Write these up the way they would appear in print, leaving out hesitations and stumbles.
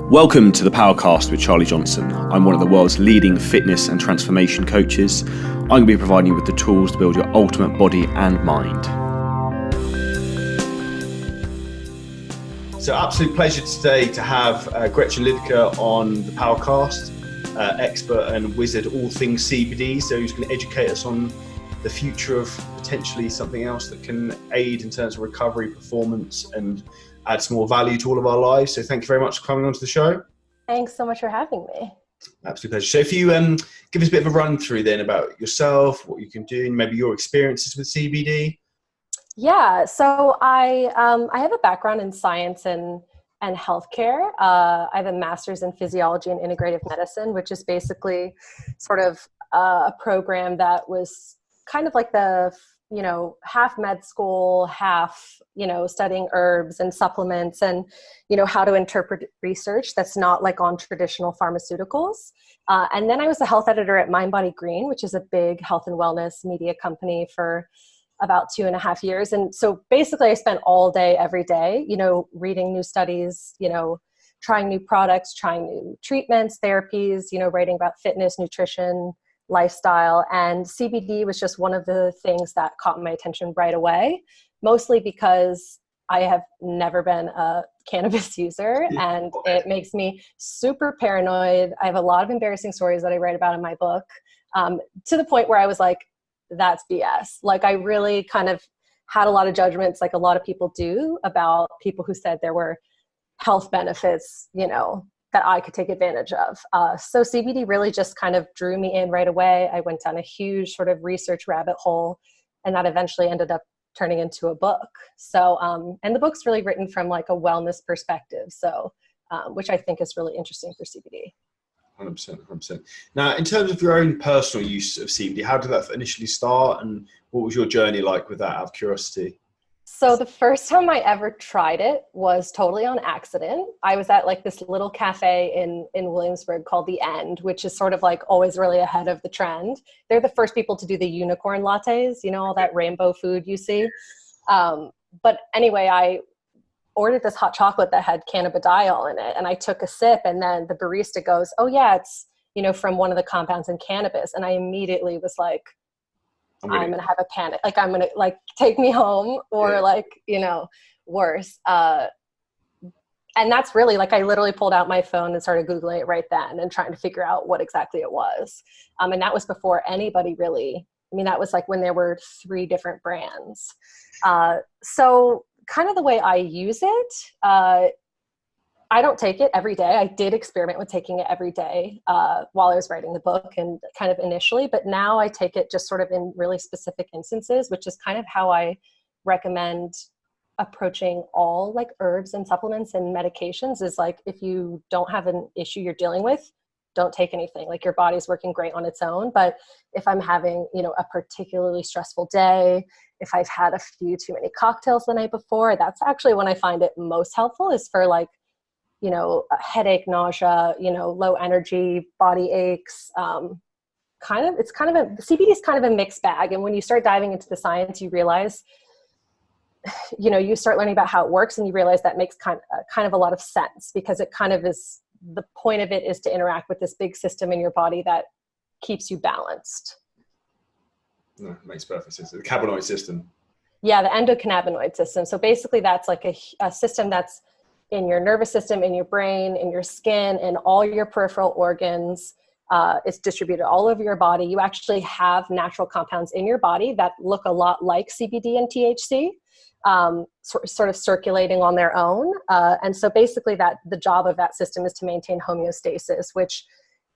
Welcome to the Powercast with Charlie Johnson. I'm one of the world's leading fitness and transformation coaches. I'm going to be providing you with the tools to build your ultimate body and mind. So absolute pleasure today to have Gretchen Lidicker on the Powercast, expert and wizard all things CBD. So who's going to educate us on the future of potentially something else that can aid in terms of recovery, performance, and add some more value to all of our lives. So thank you very much for coming onto the show. Thanks so much for having me. Absolute pleasure. So if you give us a bit of a run through then about yourself, what you can do, and maybe your experiences with CBD. Yeah, so I have a background in science and healthcare. I have a master's in physiology and integrative medicine, which is basically sort of a program that was kind of like the half med school, half, studying herbs and supplements and, how to interpret research that's not like on traditional pharmaceuticals. And then I was the health editor at Mind Body Green, which is a big health and wellness media company for about 2.5 years. And so basically I spent all day, every day, reading new studies, trying new products, trying new treatments, therapies, writing about fitness, nutrition, lifestyle, and CBD was just one of the things that caught my attention right away, mostly because I have never been a cannabis user and it makes me super paranoid. I have a lot of embarrassing stories that I write about in my book, to the point where I was like, that's BS. Like I really kind of had a lot of judgments, like a lot of people do, about people who said there were health benefits, that I could take advantage of. So CBD really just kind of drew me in right away. I went down a huge sort of research rabbit hole, and that eventually ended up turning into a book. So, and the book's really written from like a wellness perspective. So, which I think is really interesting for CBD. 100%. Now, in terms of your own personal use of CBD, how did that initially start, and what was your journey like with that, out of curiosity? So the first time I ever tried it was totally on accident. I was at like this little cafe in Williamsburg called The End, which is sort of like always really ahead of the trend. They're the first people to do the unicorn lattes, all that rainbow food you see. But anyway, I ordered this hot chocolate that had cannabidiol in it, and I took a sip, and then the barista goes, "Oh yeah, it's, from one of the compounds in cannabis." And I immediately was like, I'm going to have a panic. Like, I'm going to like take me home or worse. And that's really like, I literally pulled out my phone and started Googling it right then and trying to figure out what exactly it was. And that was before anybody really, that was like when there were 3 different brands. So kind of the way I use it, I don't take it every day. I did experiment with taking it every day while I was writing the book and kind of initially, but now I take it just sort of in really specific instances, which is kind of how I recommend approaching all like herbs and supplements and medications, is like, if you don't have an issue you're dealing with, don't take anything. Like your body's working great on its own. But if I'm having, a particularly stressful day, if I've had a few too many cocktails the night before, that's actually when I find it most helpful, is for like, a headache, nausea, low energy, body aches. CBD is kind of a mixed bag. And when you start diving into the science, you realize, you start learning about how it works, and you realize that makes kind of a lot of sense, because it kind of is, the point of it is to interact with this big system in your body that keeps you balanced. No, it makes perfect sense. The cannabinoid system. Yeah, the endocannabinoid system. So basically that's like a system that's in your nervous system, in your brain, in your skin, in all your peripheral organs. It's distributed all over your body. You actually have natural compounds in your body that look a lot like CBD and THC, sort of circulating on their own. And so basically the job of that system is to maintain homeostasis, which,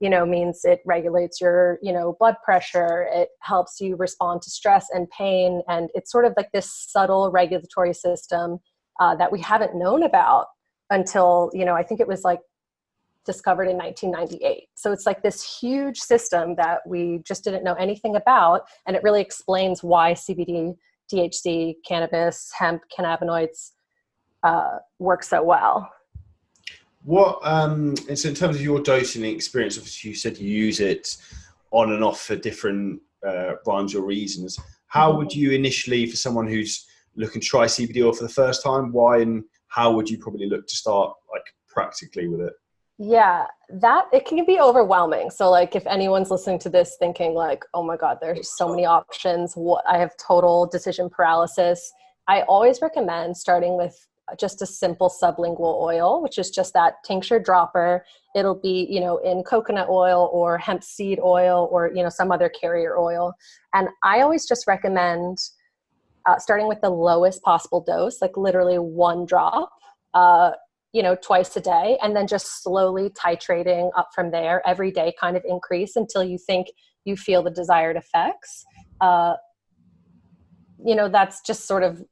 means it regulates your, blood pressure. It helps you respond to stress and pain. And it's sort of like this subtle regulatory system that we haven't known about until, I think it was like discovered in 1998. So it's like this huge system that we just didn't know anything about. And it really explains why CBD, THC, cannabis, hemp, cannabinoids work so well. And so in terms of your dosing experience, obviously you said you use it on and off for different rhymes or reasons. How would you initially, for someone who's looking to try CBD or for the first time, why and how would you probably look to start like practically with it? Yeah, that it can be overwhelming. So like if anyone's listening to this thinking like, oh my God, there's so many options, what I have total decision paralysis. I always recommend starting with just a simple sublingual oil, which is just that tincture dropper. It'll be, in coconut oil or hemp seed oil or, some other carrier oil. And I always just recommend starting with the lowest possible dose, like literally 1 drop. Twice a day, and then just slowly titrating up from there every day, kind of increase until you think you feel the desired effects. That's just sort of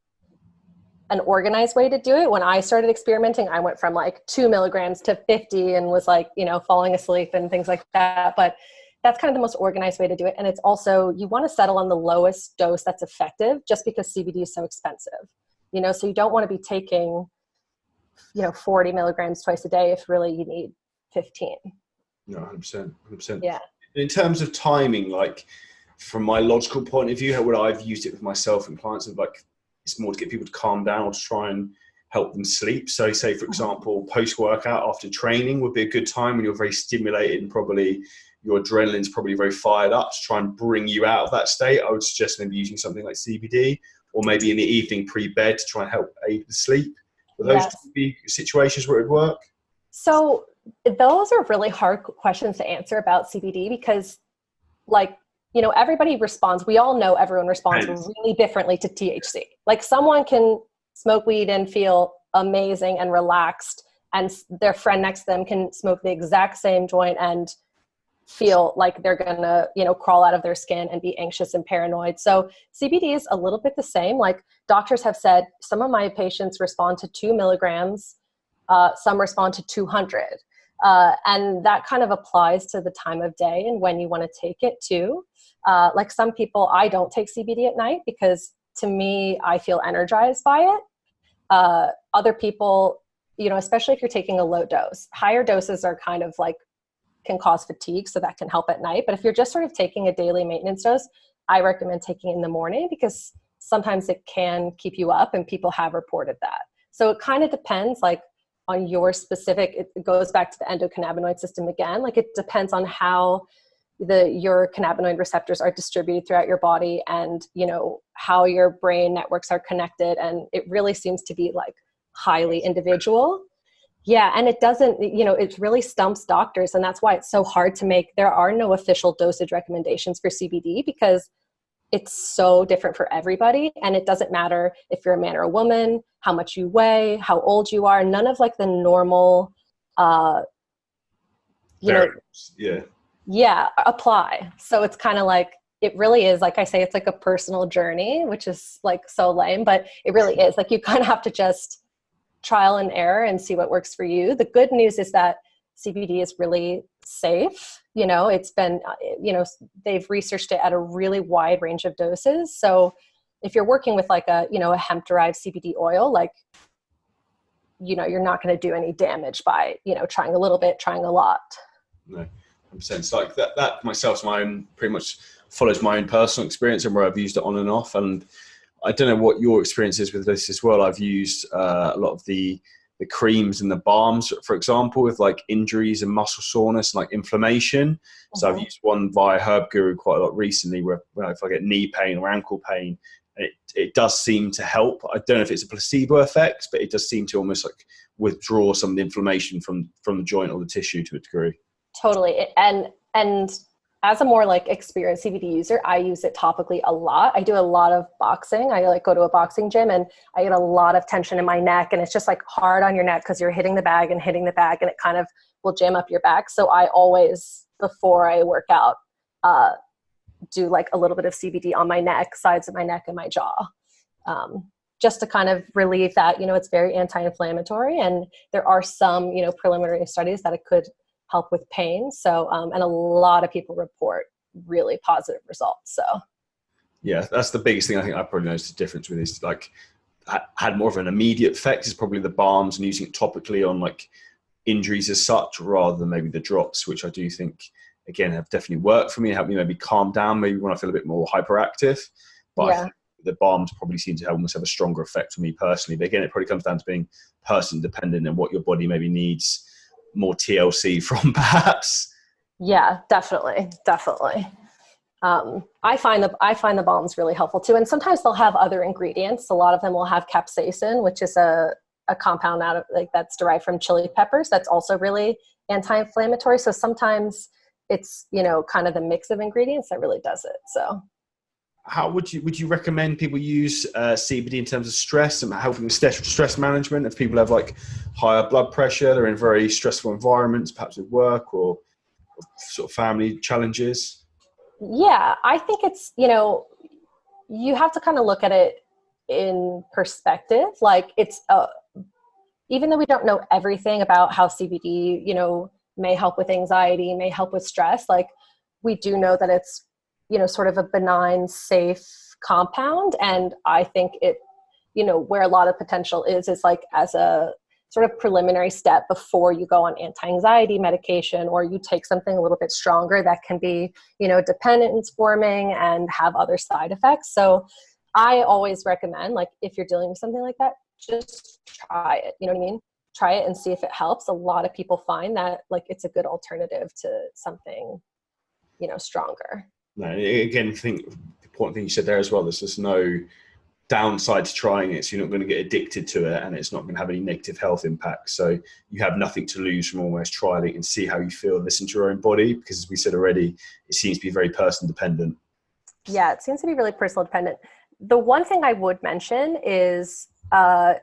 an organized way to do it. When I started experimenting, I went from like 2 milligrams to 50 and was like, falling asleep and things like that. But that's kind of the most organized way to do it. And it's also, you want to settle on the lowest dose that's effective just because CBD is so expensive, so you don't want to be taking 40 milligrams twice a day if really you need 15. No, 100%, 100%. Yeah. In terms of timing, like from my logical point of view, how I've used it with myself and clients, of like, it's more to get people to calm down or to try and help them sleep. So say, for example, post-workout after training would be a good time when you're very stimulated and probably your adrenaline's probably very fired up to try and bring you out of that state. I would suggest maybe using something like CBD, or maybe in the evening pre-bed to try and help aid the sleep. Would those be situations where it would work? So those are really hard questions to answer about CBD because everybody responds. We all know everyone responds really differently to THC. Like someone can smoke weed and feel amazing and relaxed, and their friend next to them can smoke the exact same joint and feel like they're gonna, crawl out of their skin and be anxious and paranoid. So CBD is a little bit the same. Like doctors have said, some of my patients respond to 2 milligrams, some respond to 200. And that kind of applies to the time of day and when you want to take it too. Like some people, I don't take CBD at night because to me, I feel energized by it. Other people, especially if you're taking a low dose, higher doses are kind of like can cause fatigue, so that can help at night. But if you're just sort of taking a daily maintenance dose, I recommend taking it in the morning because sometimes it can keep you up, and people have reported that. So it kind of depends like on your specific, it goes back to the endocannabinoid system again. Like it depends on how your cannabinoid receptors are distributed throughout your body and, how your brain networks are connected. And it really seems to be like highly individual. Yeah. And it doesn't, it really stumps doctors. And that's why it's so hard to make, there are no official dosage recommendations for CBD because it's so different for everybody. And it doesn't matter if you're a man or a woman, how much you weigh, how old you are, none of like the normal, apply. So it's kind of like, it really is, like I say, it's like a personal journey, which is like so lame, but it really is like, you kind of have to just trial and error and see what works for you. The good news is that CBD is really safe. It's been, they've researched it at a really wide range of doses. So if you're working with like a hemp derived CBD oil, like, you're not going to do any damage by, trying a little bit, trying a lot. No, 100%. It's like that myself, pretty much follows my own personal experience and where I've used it on and off. And I don't know what your experience is with this as well. I've used a lot of the creams and the balms, for example, with like injuries and muscle soreness and like inflammation. So I've used one via Herb Guru quite a lot recently where if I get knee pain or ankle pain, it does seem to help. I don't know if it's a placebo effect, but it does seem to almost like withdraw some of the inflammation from the joint or the tissue to a degree. Totally. And as a more like experienced CBD user, I use it topically a lot. I do a lot of boxing. I like go to a boxing gym and I get a lot of tension in my neck, and it's just like hard on your neck because you're hitting the bag and it kind of will jam up your back. So I always, before I work out, do like a little bit of CBD on my neck, sides of my neck and my jaw, just to kind of relieve that. It's very anti-inflammatory, and there are some, preliminary studies that it could help with pain. So, and a lot of people report really positive results. So yeah, that's the biggest thing I think I probably noticed the difference with is like had more of an immediate effect is probably the balms and using it topically on like injuries as such, rather than maybe the drops, which I do think again have definitely worked for me and helped me maybe calm down maybe when I feel a bit more hyperactive. But I think the balms probably seem to almost have a stronger effect for me personally. But again, it probably comes down to being person dependent and what your body maybe needs more TLC from, perhaps. Yeah, definitely. Definitely. I find the balms really helpful too. And sometimes they'll have other ingredients. A lot of them will have capsaicin, which is a compound out of like that's derived from chili peppers. That's also really anti-inflammatory. So sometimes it's, you know, kind of the mix of ingredients that really does it. So How would you recommend people use CBD in terms of stress and helping with stress management? If people have like higher blood pressure, they're in very stressful environments, perhaps at work or sort of family challenges. yeah, I think it's, you know, you have to kind of look at it in perspective. Like it's even though we don't know everything about how CBD, you know, may help with anxiety, may help with stress, like we do know that it's, you know, sort of a benign, safe compound. And I think it, you know, where a lot of potential is like as a sort of preliminary step before you go on anti-anxiety medication or you take something a little bit stronger that can be, you know, dependence forming and have other side effects. So I always recommend, like, if you're dealing with something like that, just try it. You know what I mean? Try it and see if it helps. A lot of people find that like it's a good alternative to something, you know, stronger. No, again, I think the important thing you said there as well, there's just no downside to trying it. So you're not going to get addicted to it and it's not going to have any negative health impacts. So you have nothing to lose from almost trying it and see how you feel, listen to your own body, because as we said already, it seems to be very person dependent. Yeah, it seems to be really personal dependent. The one thing I would mention is at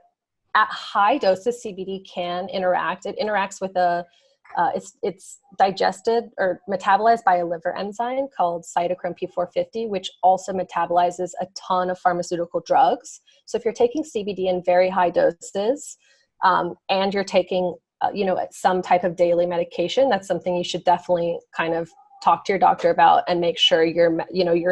high doses, CBD can interact. It interacts with it's digested or metabolized by a liver enzyme called cytochrome P450, which also metabolizes a ton of pharmaceutical drugs. So if you're taking CBD in very high doses and you're taking, you know, some type of daily medication, that's something you should definitely kind of talk to your doctor about and make sure you're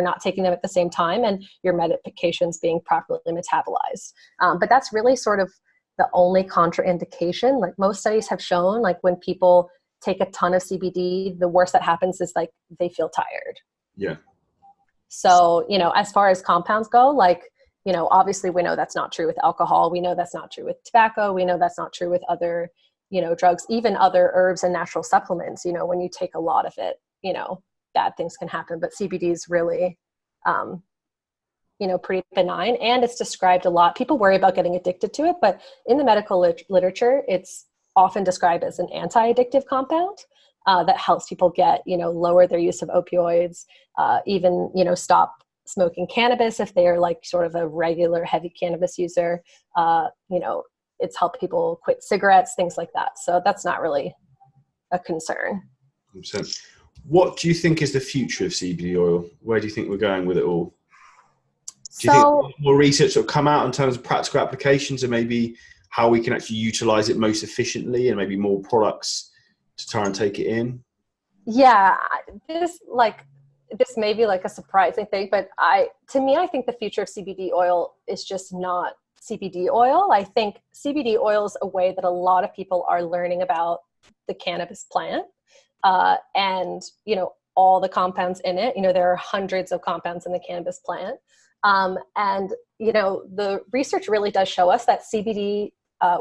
not taking them at the same time and your medication's being properly metabolized. But that's really sort of the only contraindication. Like most studies have shown, like when people take a ton of CBD, the worst that happens is like they feel tired. Yeah. So, you know, as far as compounds go, like, you know, obviously we know that's not true with alcohol. We know that's not true with tobacco. We know that's not true with other, you know, drugs, even other herbs and natural supplements. You know, when you take a lot of it, you know, bad things can happen. But CBD is really, you know, pretty benign, and it's described a lot. People worry about getting addicted to it, but in the medical literature, it's often described as an anti-addictive compound that helps people get, you know, lower their use of opioids, even, you know, stop smoking cannabis if they are like sort of a regular heavy cannabis user. You know, it's helped people quit cigarettes, things like that. So that's not really a concern. 100%. What do you think is the future of CBD oil? Where do you think we're going with it all? Do you think more research will come out in terms of practical applications and maybe how we can actually utilize it most efficiently and maybe more products to try and take it in? Yeah, this may be like a surprising thing, but to me, I think the future of CBD oil is just not CBD oil. I think CBD oil is a way that a lot of people are learning about the cannabis plant and, you know, all the compounds in it. You know, there are hundreds of compounds in the cannabis plant. And, you know, the research really does show us that CBD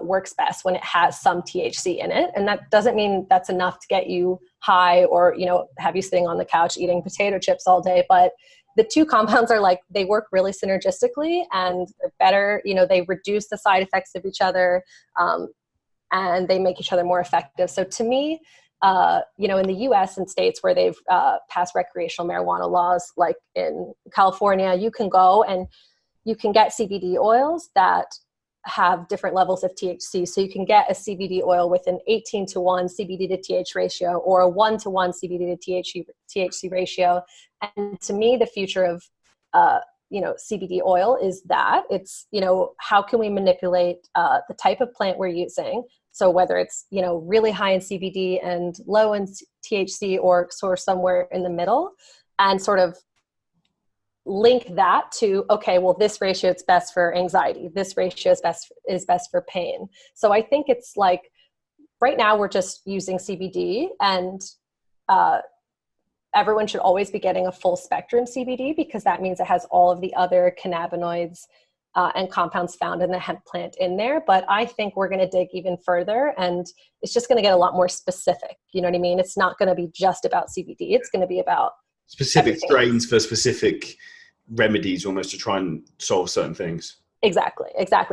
works best when it has some THC in it. And that doesn't mean that's enough to get you high or, you know, have you sitting on the couch eating potato chips all day. But the two compounds are like, they work really synergistically and they're better, you know, they reduce the side effects of each other and they make each other more effective. So to me, you know, in the US and states where they've passed recreational marijuana laws, like in California, you can go and you can get CBD oils that have different levels of THC. So you can get a CBD oil with an 18:1 CBD to TH ratio or a 1:1 CBD to THC ratio. And to me, the future of, you know, CBD oil is that it's, you know, how can we manipulate the type of plant we're using? So whether it's, you know, really high in CBD and low in THC or sort of somewhere in the middle, and sort of link that to, okay, well, this ratio is best for anxiety. This ratio is best for pain. So I think it's like right now we're just using CBD, and everyone should always be getting a full spectrum CBD because that means it has all of the other cannabinoids and compounds found in the hemp plant in there. But I think we're going to dig even further, and it's just going to get a lot more specific. You know what I mean? It's not going to be just about CBD. It's going to be about specific strains for specific remedies, almost, to try and solve certain things. Exactly.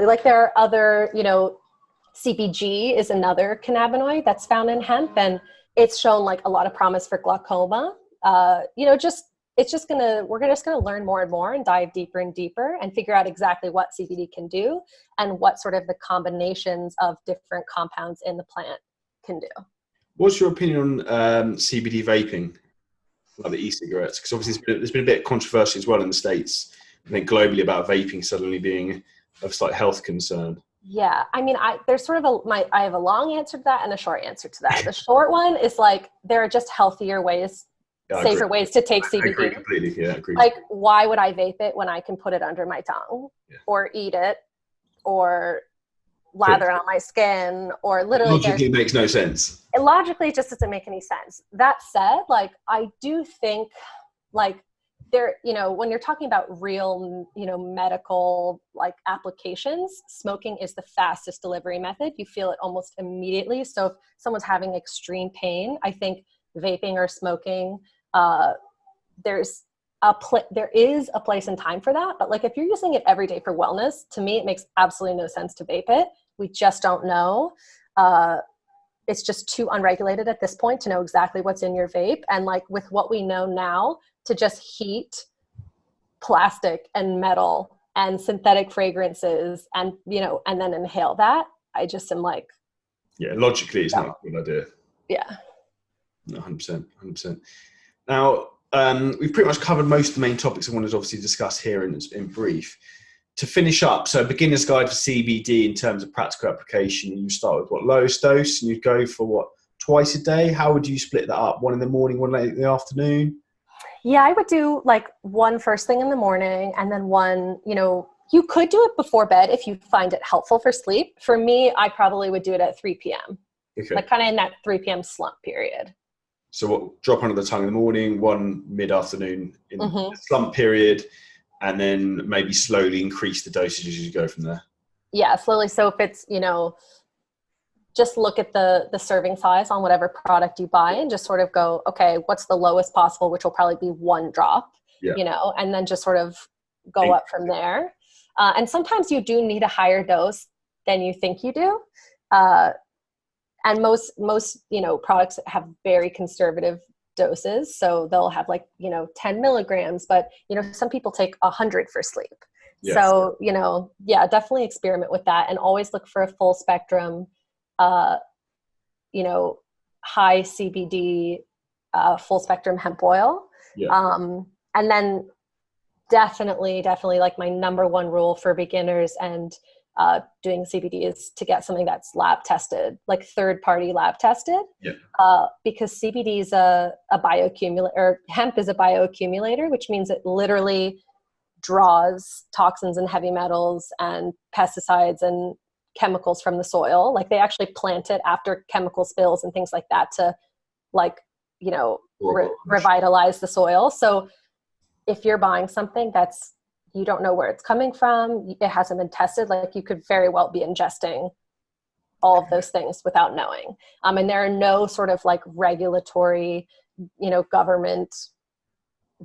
Like there are other, CBG is another cannabinoid that's found in hemp, and it's shown like a lot of promise for glaucoma. We're just gonna learn more and more and dive deeper and deeper and figure out exactly what CBD can do and what sort of the combinations of different compounds in the plant can do. What's your opinion on CBD vaping, like the e-cigarettes? Because obviously there's been a bit of controversy as well in the States, I think globally, about vaping suddenly being of slight health concern. Yeah, I mean, there's sort of I have a long answer to that and a short answer to that. The short one is like, there are just healthier ways, safer ways to take CBD. I agree completely, yeah, I agree. Like, why would I vape it when I can put it under my tongue or eat it or lather it on my skin, or literally logically it makes no sense. Logically, it just doesn't make any sense. That said, like, I do think, like, there, when you're talking about real, medical like applications, smoking is the fastest delivery method. You feel it almost immediately. So if someone's having extreme pain, I think vaping or smoking, there is a place and time for that. But like, if you're using it every day for wellness, to me, it makes absolutely no sense to vape it. We just don't know. It's just too unregulated at this point to know exactly what's in your vape. And like, with what we know now, to just heat plastic and metal and synthetic fragrances and, and then inhale that, I just am like, yeah, logically it's not a good idea. Yeah. No, 100%. Now, we've pretty much covered most of the main topics I wanted to obviously discuss here in brief. To finish up, so beginner's guide for CBD in terms of practical application, you start with lowest dose, and you'd go for twice a day? How would you split that up? One in the morning, one late in the afternoon? Yeah, I would do like one first thing in the morning, and then one, you could do it before bed if you find it helpful for sleep. For me, I probably would do it at 3 p.m. Okay. Like kind of in that 3 p.m. slump period. So drop under the tongue in the morning, one mid-afternoon in the slump period, and then maybe slowly increase the dosage as you go from there. Yeah, slowly. So if it's, just look at the serving size on whatever product you buy and just sort of go, okay, what's the lowest possible, which will probably be 1 drop, and then just sort of go up from there. And sometimes you do need a higher dose than you think you do. And most products have very conservative doses. So they'll have 10 milligrams, but, some people take 100 for sleep. Yes. So, definitely experiment with that and always look for a full spectrum, high CBD, full spectrum hemp oil. Yeah. And then definitely like my number one rule for beginners and doing CBD is to get something that's lab tested, like third-party lab tested. Yeah. Because CBD is a bioaccumulator, or hemp is a bioaccumulator, which means it literally draws toxins and heavy metals and pesticides and chemicals from the soil. Like they actually plant it after chemical spills and things like that to revitalize the soil. So if you're buying something that's, you don't know where it's coming from, it hasn't been tested, like you could very well be ingesting all of those things without knowing. And there are no sort of like regulatory, government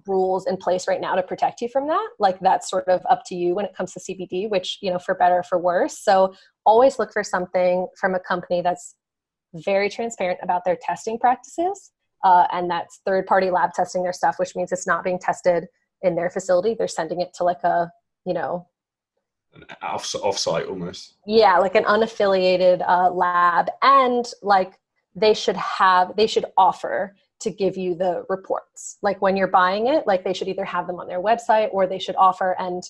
rules in place right now to protect you from that. Like that's sort of up to you when it comes to CBD, which, for better or for worse. So always look for something from a company that's very transparent about their testing practices. And that's third-party lab testing their stuff, which means it's not being tested in their facility. They're sending it to like a, an off-site almost. Yeah, like an unaffiliated lab. And like they should offer to give you the reports. Like when you're buying it, like they should either have them on their website or they should offer. And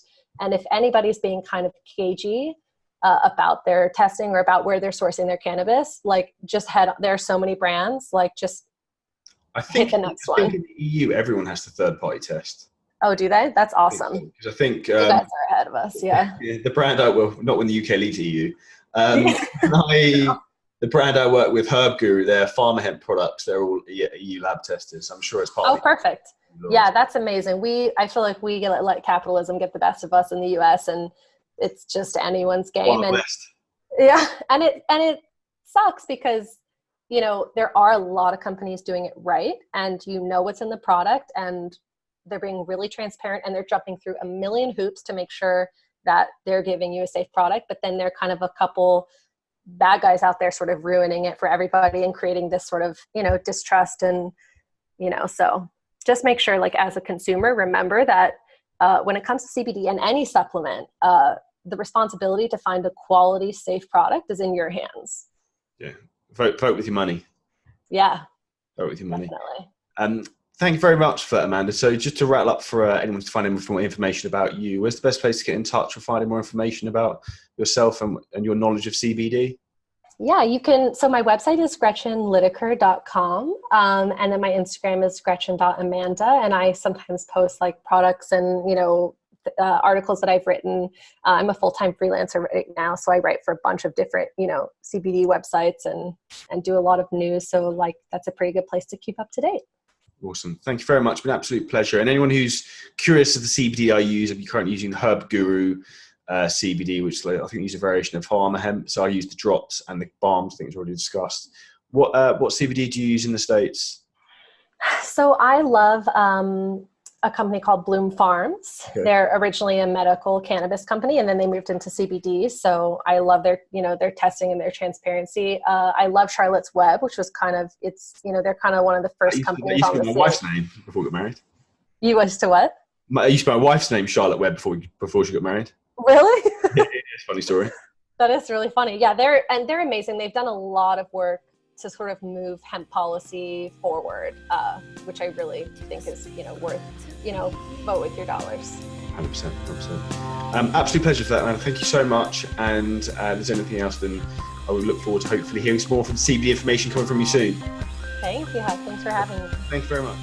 if anybody's being kind of cagey about their testing or about where they're sourcing their cannabis, like just there are so many brands, like just hit the next one. I think in the EU, everyone has to third-party test. Oh, do they? That's awesome. Because I think you guys are ahead of us. Yeah. The brand not when the UK leaves the EU. The brand I work with, Herb Guru, their pharma hemp products, they're all EU lab tested. So I'm sure it's part of perfect. Yeah, that's amazing. I feel like we let capitalism get the best of us in the US, and it's just anyone's game. Wild And West. yeah, and it sucks because, you know, there are a lot of companies doing it right, and you know what's in the product, and they're being really transparent, and they're jumping through a million hoops to make sure that they're giving you a safe product. But then there are kind of a couple bad guys out there sort of ruining it for everybody and creating this sort of, you know, distrust. And, you know, so just make sure, like, as a consumer, remember that when it comes to CBD and any supplement, the responsibility to find a quality, safe product is in your hands. Yeah. Vote with your money. Yeah. Vote with your money. Definitely. Thank you very much for that, Amanda. So just to rattle up for anyone to find out more information about you, where's the best place to get in touch or find more information about yourself and your knowledge of CBD? Yeah, you can. So my website is gretchenlidicker.com. And then my Instagram is gretchen.amanda. And I sometimes post like products and, you know, articles that I've written. I'm a full-time freelancer right now, so I write for a bunch of different, you know, CBD websites and do a lot of news. So like, that's a pretty good place to keep up to date. Awesome. Thank you very much. It's been an absolute pleasure. And anyone who's curious of the CBD I use, I'm currently using the Herb Guru CBD, which I think is a variation of Harmer hemp. So I use the drops and the balms, I think it's already discussed. What CBD do you use in the States? So I love a company called Bloom Farms. Okay. They're originally a medical cannabis company, and then they moved into CBD. So I love their, you know, their testing and their transparency. I love Charlotte's Web, which was kind of, it's, you know, they're kind of one of the first companies on the scene. My wife's name before we got married. You used to what? I used to my wife's name, Charlotte Webb, before she got married. Really? Yeah, it's a funny story. That is really funny. Yeah, they're amazing. They've done a lot of work to sort of move hemp policy forward, which I really think is, you know, worth, you know, vote with your dollars. 100%. Absolute pleasure for that, man. Thank you so much. And if there's anything else, then I would look forward to hopefully hearing some more from CBD information coming from you soon. Thank you. Thanks for having me. Thank you very much.